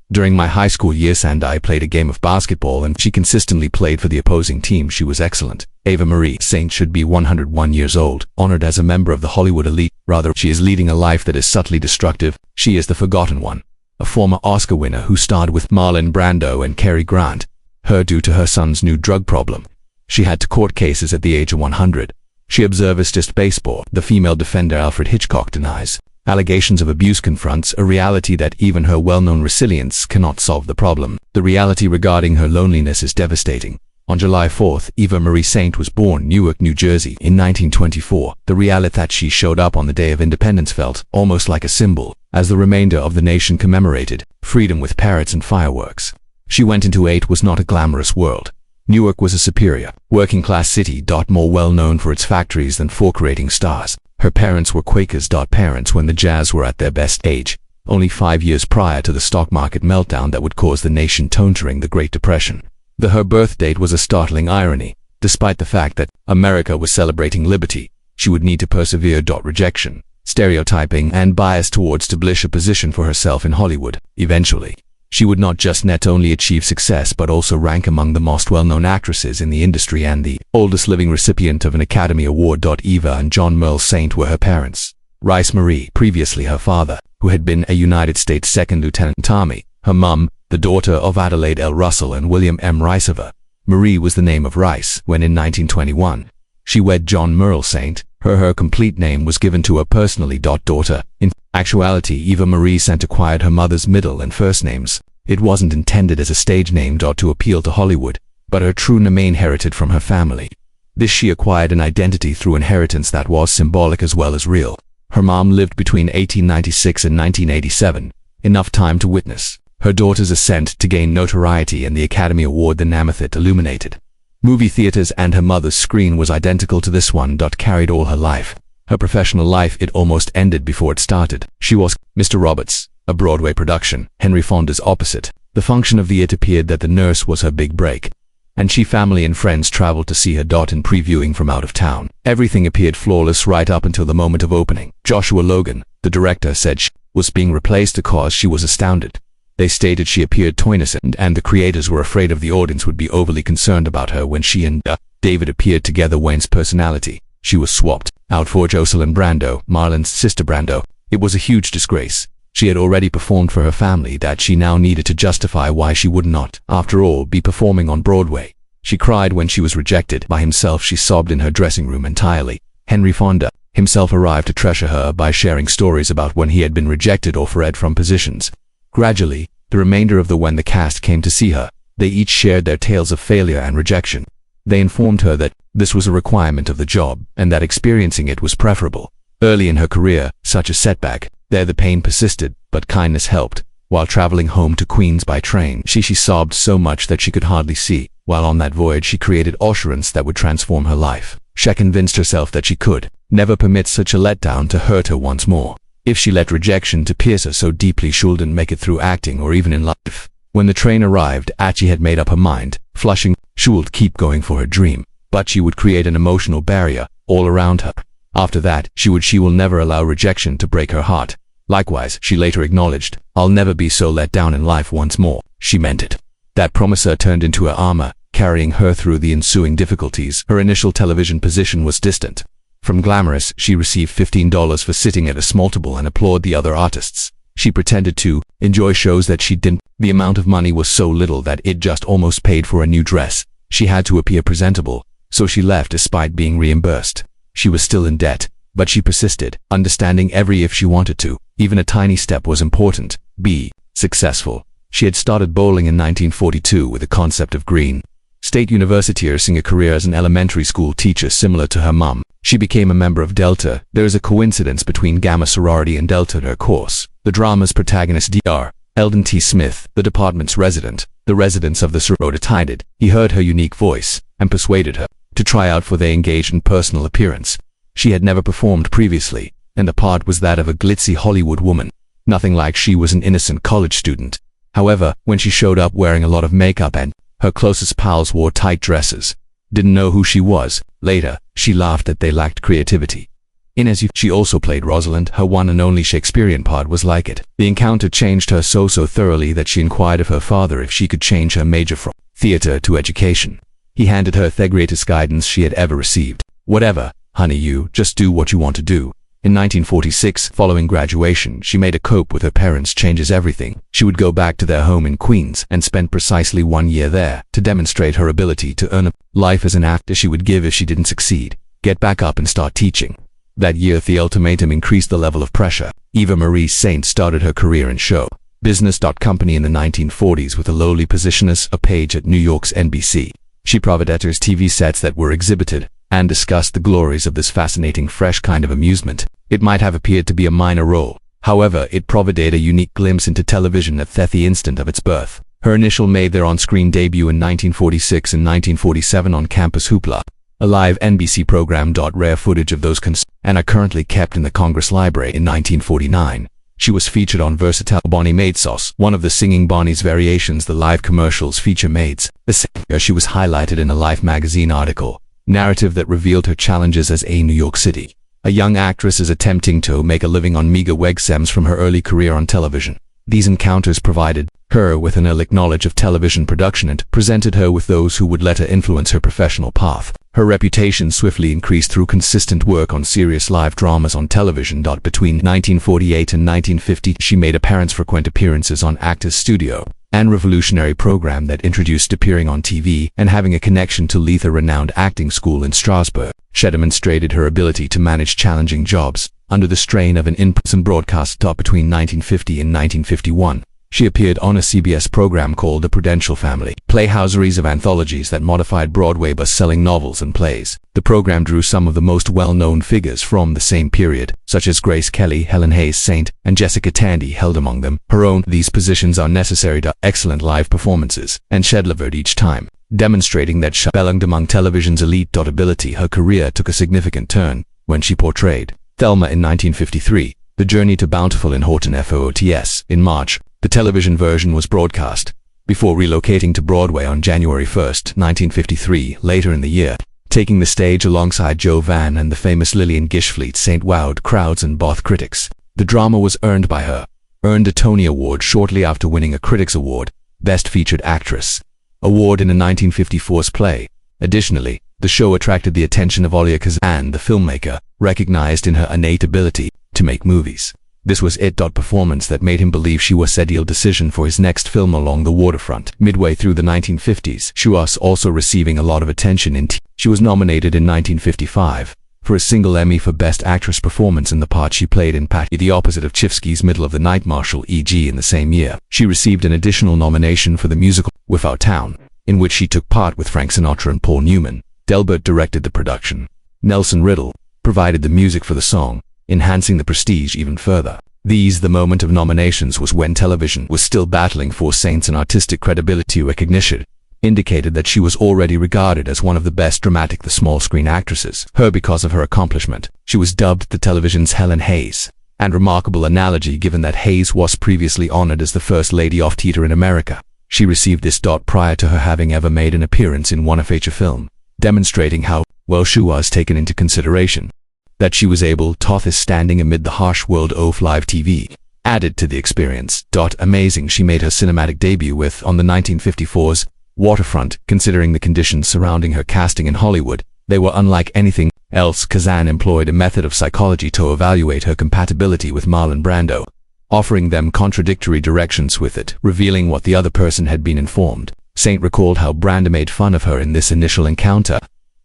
During my high school years and I played a game of basketball and she consistently played for the opposing team. She was excellent. Eva Marie Saint should be 101 years old, honored as a member of the Hollywood elite. Rather, she is leading a life that is subtly destructive. She is the forgotten one. A former Oscar winner who starred with Marlon Brando and Cary Grant. Her due to her son's new drug problem. She had to court cases at the age of 100. She observes just baseball. The female defender Alfred Hitchcock denies. Allegations of abuse confronts a reality that even her well-known resilience cannot solve the problem. The reality regarding her loneliness is devastating. On July 4th, Eva Marie Saint was born Newark, New Jersey in 1924. The reality that she showed up on the day of independence felt almost like a symbol, as the remainder of the nation commemorated freedom with parrots and fireworks. She went into it was not a glamorous world. Newark was a superior, working-class city, more well-known for its factories than for creating stars. Her parents were Quakers. Parents when the Jazz were at their best age, only 5 years prior to the stock market meltdown that would cause the nation to during the Great Depression. Her birth date was a startling irony. Despite the fact that America was celebrating liberty, she would need to persevere. Rejection, stereotyping, and bias towards establish a position for herself in Hollywood. Eventually, she would not just not only achieve success but also rank among the most well-known actresses in the industry and the oldest living recipient of an Academy Award. Eva and John Merle Saint were her parents. Rice Marie, previously her father, who had been a United States Second Lieutenant Army. Her mum, the daughter of Adelaide L. Russell and William M. Riceover. Marie was the name of Rice when in 1921 she wed John Merle Saint. Her complete name was given to her personally. Daughter. In actuality, Eva Marie Saint acquired her mother's middle and first names. It wasn't intended as a stage name to appeal to Hollywood, but her true name inherited from her family. This she acquired an identity through inheritance that was symbolic as well as real. Her mom lived between 1896 and 1987, enough time to witness her daughter's ascent to gain notoriety and the Academy Award the Namath illuminated. Movie theaters and her mother's screen was identical to this one. Carried all her life. Her professional life it almost ended before it started. She was Mr. Roberts, a Broadway production, Henry Fonda's opposite. The function of the it appeared that the nurse was her big break, and she family and friends traveled to see her. In previewing from out of town, everything appeared flawless right up until the moment of opening. Joshua Logan, the director, said she was being replaced because she was astounded. They stated she appeared too innocent and the creators were afraid of the audience would be overly concerned about her when she and David appeared together. Wayne's personality, she was swapped out for Jocelyn Brando, Marlon's sister Brando. It was a huge disgrace. She had already performed for her family that she now needed to justify why she would not, after all, be performing on Broadway. She cried when she was rejected by himself. She sobbed in her dressing room entirely. Henry Fonda himself arrived to treasure her by sharing stories about when he had been rejected or fired from positions. Gradually, the remainder of when the cast came to see her, they each shared their tales of failure and rejection. They informed her that this was a requirement of the job and that experiencing it was preferable. Early in her career, such a setback, there the pain persisted, but kindness helped. While traveling home to Queens by train, she sobbed so much that she could hardly see. While on that voyage, she created assurance that would transform her life. She convinced herself that she could never permit such a letdown to hurt her once more. If she let rejection to pierce her so deeply, she wouldn't make it through acting or even in life. When the train arrived, she had made up her mind. Flushing, she would keep going for her dream, but she would create an emotional barrier all around her. After that, she will never allow rejection to break her heart. Likewise, she later acknowledged, "I'll never be so let down in life once more." She meant it. That promise turned into her armor, carrying her through the ensuing difficulties. Her initial television position was distant. From Glamorous, she received $15 for sitting at a small table and applaud the other artists. She pretended to enjoy shows that she didn't. The amount of money was so little that it just almost paid for a new dress. She had to appear presentable, so she left despite being reimbursed. She was still in debt, but she persisted, understanding every if she wanted to. Even a tiny step was important. Be successful. She had started bowling in 1942 with the concept of green. State University, nursing a career as an elementary school teacher similar to her mum. She became a member of Delta. There is a coincidence between Gamma sorority and Delta in her course. The drama's protagonist Dr. Eldon T. Smith, the department's resident, the residents of the sorority tided. He heard her unique voice and persuaded her to try out for they engaged in personal appearance. She had never performed previously, and the part was that of a glitzy Hollywood woman. Nothing like she was an innocent college student. However, when she showed up wearing a lot of makeup and her closest pals wore tight dresses, didn't know who she was. Later, she laughed that they lacked creativity. In As You, she also played Rosalind. Her one and only Shakespearean part was like it. The encounter changed her so thoroughly that she inquired of her father if she could change her major from theater to education. He handed her the greatest guidance she had ever received. "Whatever, honey, you just do what you want to do." In 1946, following graduation, she made a cope with her parents changes everything. She would go back to their home in Queens and spend precisely 1 year there to demonstrate her ability to earn a life as an actor she would give if she didn't succeed. Get back up and start teaching. That year, the ultimatum increased the level of pressure. Eva Marie Saint started her career in show business. Company in the 1940s with a lowly position as a page at New York's NBC. She provided TV sets that were exhibited and discussed the glories of this fascinating fresh kind of amusement. It might have appeared to be a minor role. However, it provided a unique glimpse into television at the instant of its birth. Her initial made their on-screen debut in 1946 and 1947 on Campus Hoopla, a live NBC program. Rare footage of those and are currently kept in the Congress Library. In 1949, she was featured on versatile Bonnie Maid Sauce, one of the Singing Bonnie's variations. The live commercials feature maids. The singer she was highlighted in a Life magazine article, narrative that revealed her challenges as a New York City. A young actress is attempting to make a living on meager weggems from her early career on television. These encounters provided her with an early knowledge of television production and presented her with those who would let her influence her professional path. Her reputation swiftly increased through consistent work on serious live dramas on television. Between 1948 and 1950, she made frequent appearances on Actors Studio, an revolutionary program that introduced appearing on TV and having a connection to Letha renowned acting school in Strasbourg. She demonstrated her ability to manage challenging jobs under the strain of an in-person broadcast. Between 1950 and 1951, she appeared on a CBS program called The Prudential Family, playhouseries of anthologies that modified Broadway best-selling novels and plays. The program drew some of the most well-known figures from the same period, such as Grace Kelly, Helen Hayes Saint, and Jessica Tandy held among them her own. These positions are necessary to excellent live performances, and she delivered each time, demonstrating that she belonged among television's elite. Ability. Her career took a significant turn when she portrayed Thelma in 1953, The Journey to Bountiful in Horton FOOTS. In March, the television version was broadcast, before relocating to Broadway on January 1, 1953. Later in the year, taking the stage alongside Joe Van and the famous Lillian Gishfleet Saint wowed crowds and both critics. The drama was earned a Tony Award shortly after winning a Critics Award, Best Featured Actress award in a 1954's play. Additionally, the show attracted the attention of Elia Kazan, the filmmaker, recognized in her innate ability to make movies. This was it. Performance that made him believe she was the ideal decision for his next film along the waterfront. Midway through the 1950s, she was also receiving a lot of attention in She was nominated in 1955 for a single Emmy for Best Actress Performance in the part she played in Patty, the opposite of Chifsky's Middle of the Night Marshal E.G. In the same year, she received an additional nomination for the musical Without Town, in which she took part with Frank Sinatra and Paul Newman. Delbert directed the production. Nelson Riddle provided the music for the song, enhancing the prestige even further. The moment of nominations was when television was still battling for Saint's and artistic credibility. Recognition indicated that she was already regarded as one of the best dramatic small screen actresses. Because of her accomplishment, she was dubbed the television's Helen Hayes, and remarkable analogy given that Hayes was previously honored as the first lady of theater in America. She received this prior to her having ever made an appearance in one feature film, demonstrating how well she was taken into consideration. That she was able to standing amid the harsh world of live TV added to the experience. Amazing. She made her cinematic debut on the 1954's Waterfront. Considering the conditions surrounding her casting in Hollywood, they were unlike anything else. Kazan employed a method of psychology to evaluate her compatibility with Marlon Brando, offering them contradictory directions with it, revealing what the other person had been informed. Saint recalled how Brando made fun of her in this initial encounter,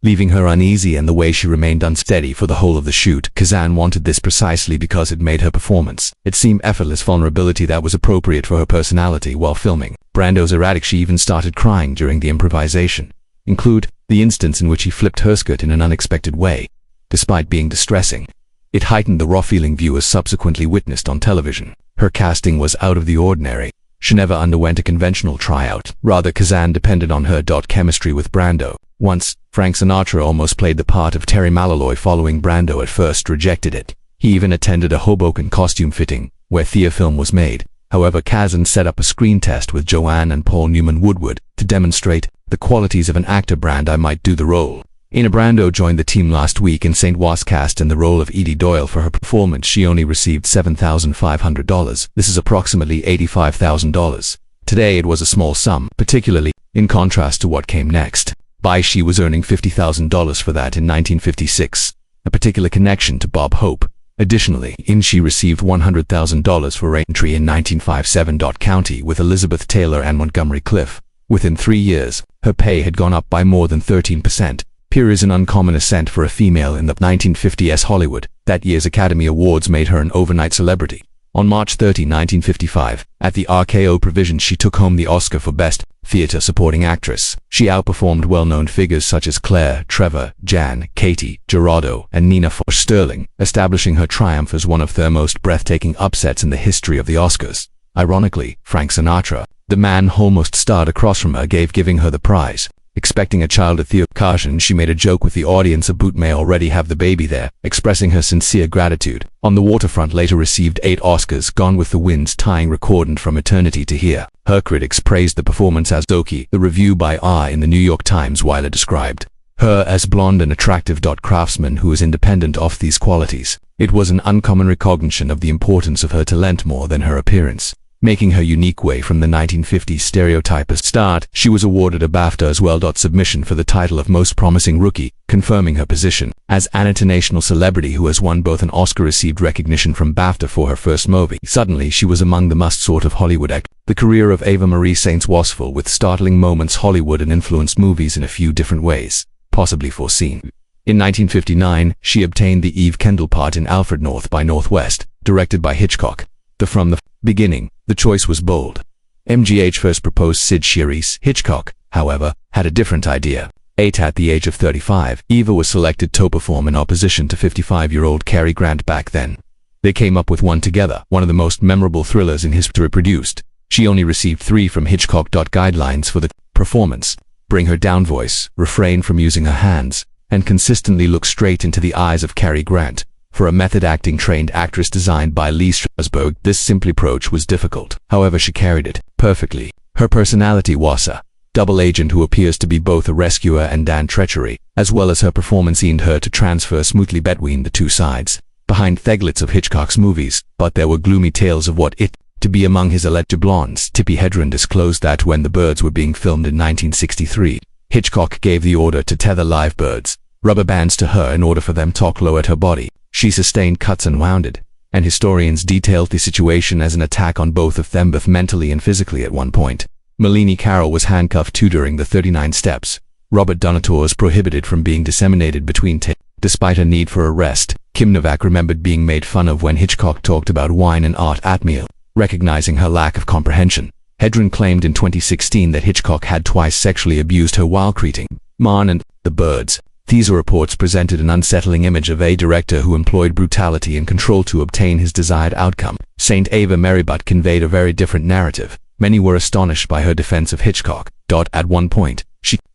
leaving her uneasy and the way she remained unsteady for the whole of the shoot. Kazan wanted this precisely because it made her performance. It seemed effortless vulnerability that was appropriate for her personality while filming. Brando's erratic. She even started crying during the improvisation. Include the instance in which he flipped her skirt in an unexpected way, despite being distressing. It heightened the raw feeling viewers subsequently witnessed on television. Her casting was out of the ordinary. She never underwent a conventional tryout. Rather, Kazan depended on her chemistry with Brando. Once, Frank Sinatra almost played the part of Terry Malloy following Brando at first rejected it. He even attended a Hoboken costume fitting, where the film was made. However, Kazan set up a screen test with Joanne and Paul Newman Woodward to demonstrate the qualities of an actor. Brando might do the role. Ina Brando joined the team last week and Saint was cast in the role of Edie Doyle. For her performance, she only received $7,500. This is approximately $85,000. Today it was a small sum, particularly in contrast to what came next. She was earning $50,000 for that in 1956, a particular connection to Bob Hope. Additionally, she received $100,000 for entry in 1957. County with Elizabeth Taylor and Montgomery Clift. Within 3 years, her pay had gone up by more than 13%. Here is an uncommon ascent for a female in the 1950s Hollywood. That year's Academy Awards made her an overnight celebrity. On March 30, 1955, at the RKO Provision, she took home the Oscar for Best Theatre Supporting Actress. She outperformed well-known figures such as Claire, Trevor, Jan, Katie, Gerardo, and Nina Sterling, establishing her triumph as one of their most breathtaking upsets in the history of the Oscars. Ironically, Frank Sinatra, the man who almost starred across from her, giving her the prize. Expecting a child at the occasion, she made a joke with the audience about may already have the baby there, expressing her sincere gratitude. On the Waterfront later received 8 Oscars, Gone with the Wind's tying record and From Eternity to Here. Her critics praised the performance as Doki. The review by in the New York Times Weiler described her as blonde and attractive. Craftsman who is independent of these qualities. It was an uncommon recognition of the importance of her talent more than her appearance, making her unique way from the 1950s stereotype as start. She was awarded a BAFTA as well. Submission for the title of Most Promising Rookie, confirming her position as an international celebrity who has won both an Oscar, received recognition from BAFTA for her first movie. Suddenly she was among the must-sort of Hollywood act. The career of Eva Marie Saint was full with startling moments. Hollywood and influenced movies in a few different ways, possibly foreseen. In 1959, she obtained the Eve Kendall part in Alfred North by Northwest, directed by Hitchcock. From the beginning, the choice was bold. MGH first proposed Sid Charisse. Hitchcock, however, had a different idea. At the age of 35, Eva was selected to perform in opposition to 55-year-old Cary Grant back then. They came up with one together, one of the most memorable thrillers in history produced. She only received 3 from Hitchcock. Guidelines for the performance: bring her down voice, refrain from using her hands, and consistently look straight into the eyes of Cary Grant. For a method acting trained actress designed by Lee Strasberg, this simple approach was difficult. However, she carried it perfectly. Her personality was a double agent who appears to be both a rescuer and an treachery, as well as her performance earned her to transfer smoothly between the two sides. Behind Theglitz of Hitchcock's movies, but there were gloomy tales of what it to be among his alleged blondes. Tippi Hedren disclosed that when The Birds were being filmed in 1963, Hitchcock gave the order to tether live birds, rubber bands to her in order for them to low at her body. She sustained cuts and wounded, and historians detailed the situation as an attack on both of them, both mentally and physically. At one point, Melanie Carroll was handcuffed too during the 39 steps. Robert Donator was prohibited from being disseminated between despite her need for a rest. Kim Novak remembered being made fun of when Hitchcock talked about wine and art at meal, recognizing her lack of comprehension. Hedren claimed in 2016 that Hitchcock had twice sexually abused her while creating Man and The Birds. These reports presented an unsettling image of a director who employed brutality and control to obtain his desired outcome. Saint Eva Marie but conveyed a very different narrative. Many were astonished by her defense of Hitchcock. At one point,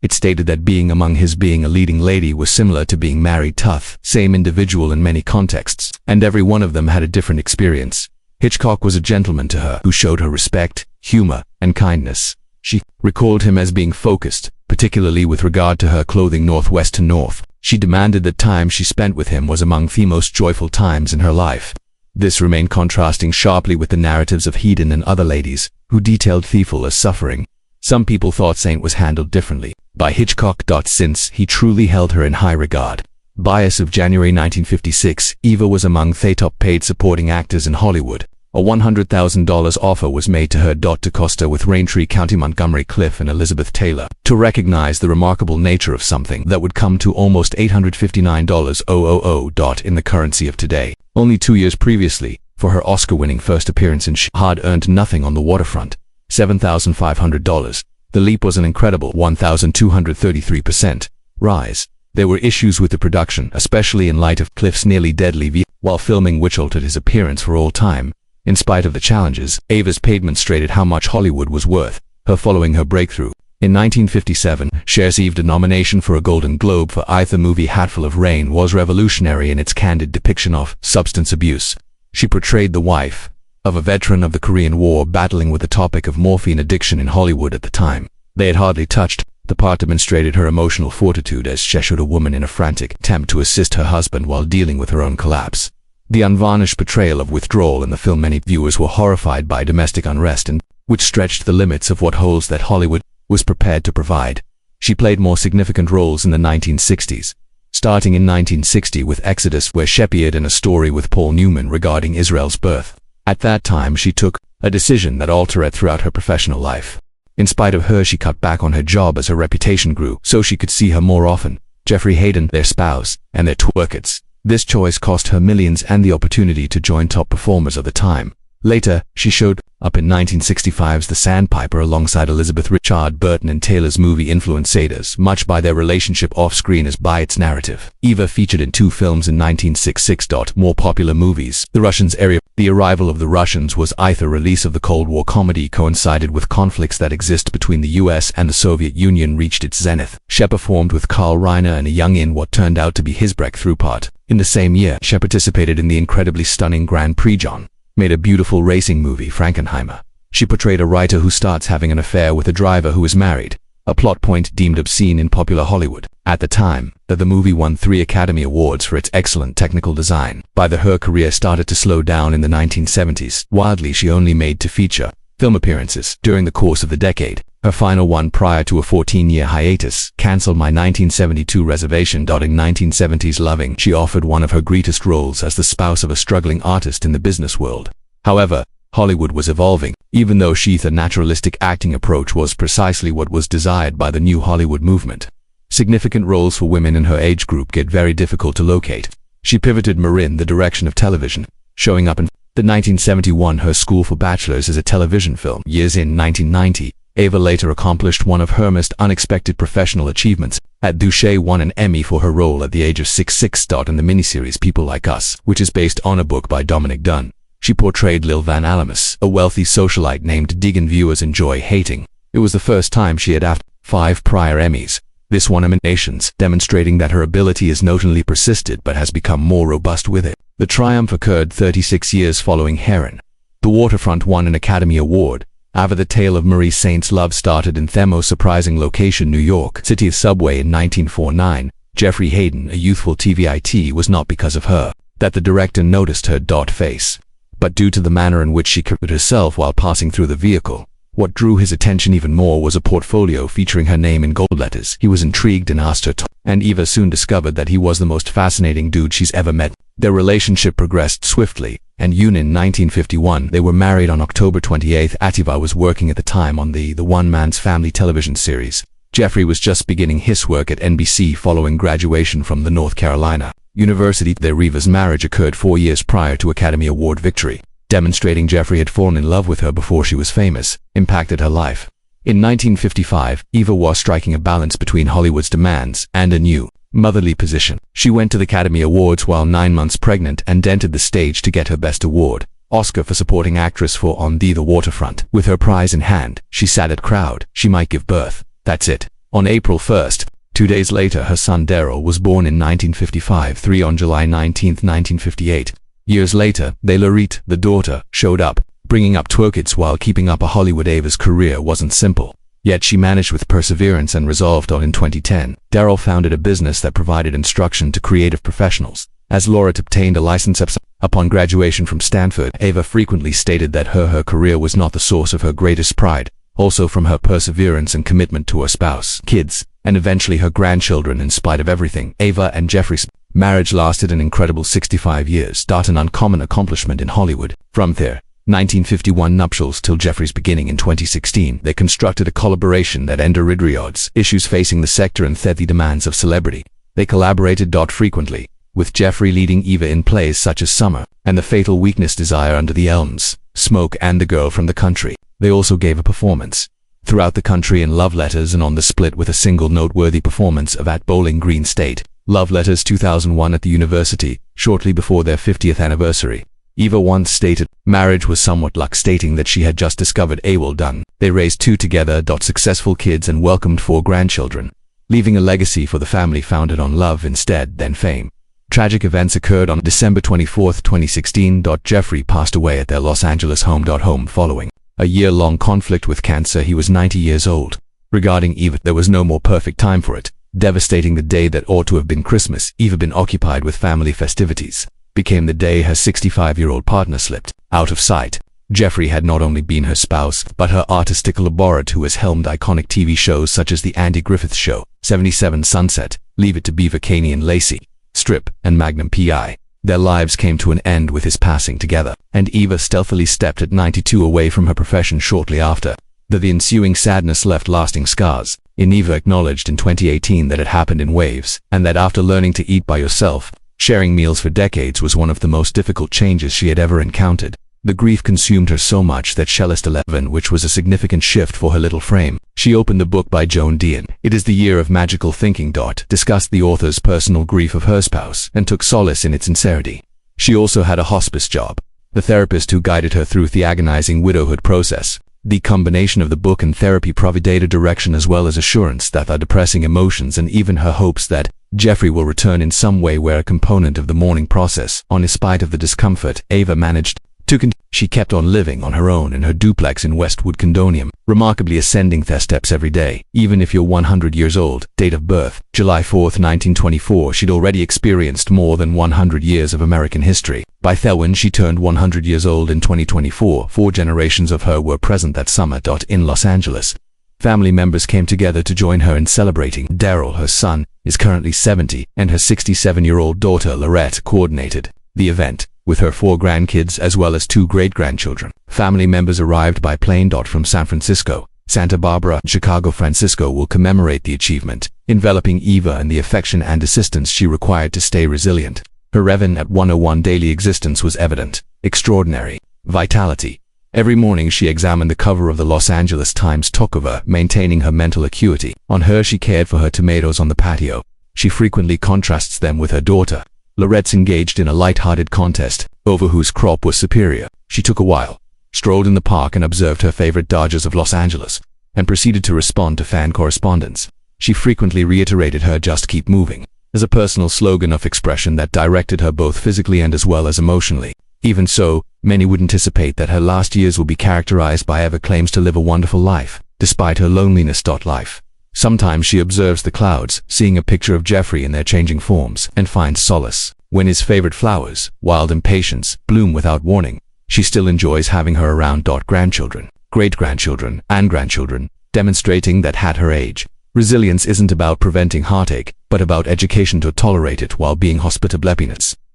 it stated that being a leading lady was similar to being married tough, same individual in many contexts, and every one of them had a different experience. Hitchcock was a gentleman to her who showed her respect, humor, and kindness. She recalled him as being focused, particularly with regard to her clothing Northwest to North. She demanded that time she spent with him was among the most joyful times in her life. This remained contrasting sharply with the narratives of Hedren and other ladies, who detailed Thiefel as suffering. Some people thought Saint was handled differently by Hitchcock. Since he truly held her in high regard. Bias of January 1956, Eva was among the top paid supporting actors in Hollywood. A $100,000 offer was made to her. To Costa with Raintree County, Montgomery Clift, and Elizabeth Taylor, to recognize the remarkable nature of something that would come to almost $859,000 in the currency of today. Only 2 years previously, for her Oscar-winning first appearance in had earned nothing on the Waterfront, $7,500. The leap was an incredible 1,233% rise. There were issues with the production, especially in light of Clift's nearly deadly while filming, which altered his appearance for all time. In spite of the challenges, Eva's demonstrated how much Hollywood was worth her following her breakthrough. In 1957, she received a nomination for a Golden Globe for The movie Hatful of Rain was revolutionary in its candid depiction of substance abuse. She portrayed the wife of a veteran of the Korean War battling with the topic of morphine addiction in Hollywood at the time. They had hardly touched The part demonstrated her emotional fortitude as she showed a woman in a frantic attempt to assist her husband while dealing with her own collapse. The unvarnished portrayal of withdrawal in the film, many viewers were horrified by domestic unrest, and which stretched the limits of what holes that Hollywood was prepared to provide. She played more significant roles in the 1960s, starting in 1960 with Exodus, where she appeared in a story with Paul Newman regarding Israel's birth. At that time, she took a decision that altered throughout her professional life. In spite of her, she cut back on her job as her reputation grew, so she could see her more often. Jeffrey Hayden, their spouse, and their twerkets. This choice cost her millions and the opportunity to join top performers of the time. Later, she showed up in 1965's The Sandpiper alongside Elizabeth Richard Burton in Taylor's movie influenced as much by their relationship off-screen as by its narrative. Eva featured in 2 films in 1966. More popular movies. The Russians area. The arrival of the Russians was either release of the Cold War comedy coincided with conflicts that exist between the US and the Soviet Union reached its zenith. She performed with Carl Reiner and a young in what turned out to be his breakthrough part. In the same year, she participated in the incredibly stunning Grand Prix John. Made a beautiful racing movie, Frankenheimer. She portrayed a writer who starts having an affair with a driver who is married, a plot point deemed obscene in popular Hollywood. At the time, the movie won 3 Academy Awards for its excellent technical design. By her career started to slow down in the 1970s. Wildly, she only made 2 feature film appearances during the course of the decade. Her final one prior to a 14-year hiatus, Cancelled My 1972 Reservation. In 1970's Loving, she offered one of her greatest roles as the spouse of a struggling artist in the business world. However, Hollywood was evolving, even though she's naturalistic acting approach was precisely what was desired by the new Hollywood movement. Significant roles for women in her age group get very difficult to locate. She pivoted more in the direction of television, showing up in the 1971 Her School for Bachelors as a television film. Years in 1990, Eva later accomplished one of her most unexpected professional achievements. At Duche won an Emmy for her role at the age of 66. In the miniseries People Like Us, which is based on a book by Dominic Dunn. She portrayed Lil Van Alamus, a wealthy socialite named Deegan viewers enjoy hating. It was the first time she had after 5 prior Emmys. This won nominations, demonstrating that her ability is not only persisted but has become more robust with it. The triumph occurred 36 years following Heron. The Waterfront won an Academy Award. However, the tale of Marie Saint's love started in Themo's surprising location, New York City subway in 1949. Jeffrey Hayden, a youthful TVIT, was not because of her that the director noticed her face, but due to the manner in which she carried herself while passing through the vehicle. What drew his attention even more was a portfolio featuring her name in gold letters. He was intrigued and asked her to, and Eva soon discovered that he was the most fascinating dude she's ever met. Their relationship progressed swiftly, and in 1951 they were married on October 28. Eva was working at the time on the One Man's Family television series. Jeffrey was just beginning his work at NBC following graduation from the North Carolina University. Their Eva's marriage occurred 4 years prior to Academy Award victory, demonstrating Jeffrey had fallen in love with her before she was famous, impacted her life. In 1955, Eva was striking a balance between Hollywood's demands and a new, motherly position. She went to the Academy Awards while 9 months pregnant and entered the stage to get her Best Award, Oscar for Supporting Actress for On the Waterfront. With her prize in hand, she sat at crowd. She might give birth. That's it. On April 1st, 2 days later, her son Daryl was born in 1955. 3 on July 19, 1958. Years later, Lorette, the daughter, showed up. Bringing up 2 kids while keeping up a Hollywood. Eva's career wasn't simple, yet she managed with perseverance and resolved. In 2010, Daryl founded a business that provided instruction to creative professionals. As Lorette obtained a license upon graduation from Stanford, Eva frequently stated that her career was not the source of her greatest pride, also from her perseverance and commitment to her spouse, kids, and eventually her grandchildren. In spite of everything, Eva and Jeffrey's marriage lasted an incredible 65 years. An uncommon accomplishment in Hollywood. From their 1951 nuptials till Jeffrey's beginning in 2016, they constructed a collaboration that ended odds issues facing the sector and the demands of celebrity. They collaborated frequently, with Jeffrey leading Eva in plays such as Summer and The Fatal Weakness, Desire Under the Elms, Smoke, and The Girl from the Country. They also gave a performance throughout the country in Love Letters and on the split with a single noteworthy performance of At Bowling Green State. Love Letters 2001 at the university, shortly before their 50th anniversary. Eva once stated, marriage was somewhat luck, stating that she had just discovered a well done. They raised 2 together, successful kids, and welcomed 4 grandchildren, leaving a legacy for the family founded on love instead than fame. Tragic events occurred on December 24, 2016. Jeffrey passed away at their Los Angeles home following a year-long conflict with cancer. He was 90 years old. Regarding Eva, there was no more perfect time for it. Devastating the day that ought to have been Christmas, Eva been occupied with family festivities, became the day her 65-year-old partner slipped out of sight. Jeffrey had not only been her spouse, but her artistic collaborator who has helmed iconic TV shows such as The Andy Griffith Show, 77 Sunset, Leave It to Beaver, Caney and Lacey, Strip, and Magnum P.I. Their lives came to an end with his passing together, and Eva stealthily stepped at 92 away from her profession shortly after. The ensuing sadness left lasting scars. Eva acknowledged in 2018 that it happened in waves, and that after learning to eat by yourself, sharing meals for decades was one of the most difficult changes she had ever encountered. The grief consumed her so much that Cellist 11, which was a significant shift for her little frame. She opened the book by Joan Didion, It Is the Year of Magical Thinking. Discussed the author's personal grief of her spouse and took solace in its sincerity. She also had a hospice job. The therapist who guided her through the agonizing widowhood process. The combination of the book and therapy provided direction as well as assurance that the depressing emotions and even her hopes that Jeffrey will return in some way were a component of the mourning process. In spite of the discomfort, Eva managed to continue. She kept on living on her own in her duplex in Westwood Condominium, remarkably ascending their steps every day. Even if you're 100 years old, date of birth, July 4, 1924, she'd already experienced more than 100 years of American history. By when she turned 100 years old in 2024, 4 generations of her were present that summer. In Los Angeles, family members came together to join her in celebrating. Daryl, her son, is currently 70, and her 67-year-old daughter, Lorette, coordinated the event with her 4 grandkids as well as 2 great-grandchildren. Family members arrived by plane. From San Francisco, Santa Barbara, and Chicago. Francisco will commemorate the achievement, enveloping Eva and the affection and assistance she required to stay resilient. Her Revan at 101 daily existence was evident. Extraordinary vitality. Every morning she examined the cover of the Los Angeles Times, took over maintaining her mental acuity. On her she cared for her tomatoes on the patio. She frequently contrasts them with her daughter. Lorette's engaged in a light-hearted contest over whose crop was superior. She took a while, strolled in the park and observed her favorite Dodgers of Los Angeles, and proceeded to respond to fan correspondence. She frequently reiterated her "just keep moving" as a personal slogan of expression that directed her both physically and as well as emotionally. Even so, many would anticipate that her last years will be characterized by Eva claims to live a wonderful life, despite her loneliness. Life. Sometimes she observes the clouds, seeing a picture of Jeffrey in their changing forms, and finds solace. When his favorite flowers, wild impatience, bloom without warning, she still enjoys having her around. Grandchildren, great-grandchildren, and grandchildren, demonstrating that at her age, resilience isn't about preventing heartache, but about education to tolerate it while being hospitable.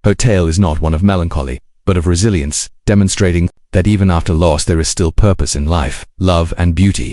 Her tale is not one of melancholy, but of resilience, demonstrating that even after loss there is still purpose in life, love and beauty.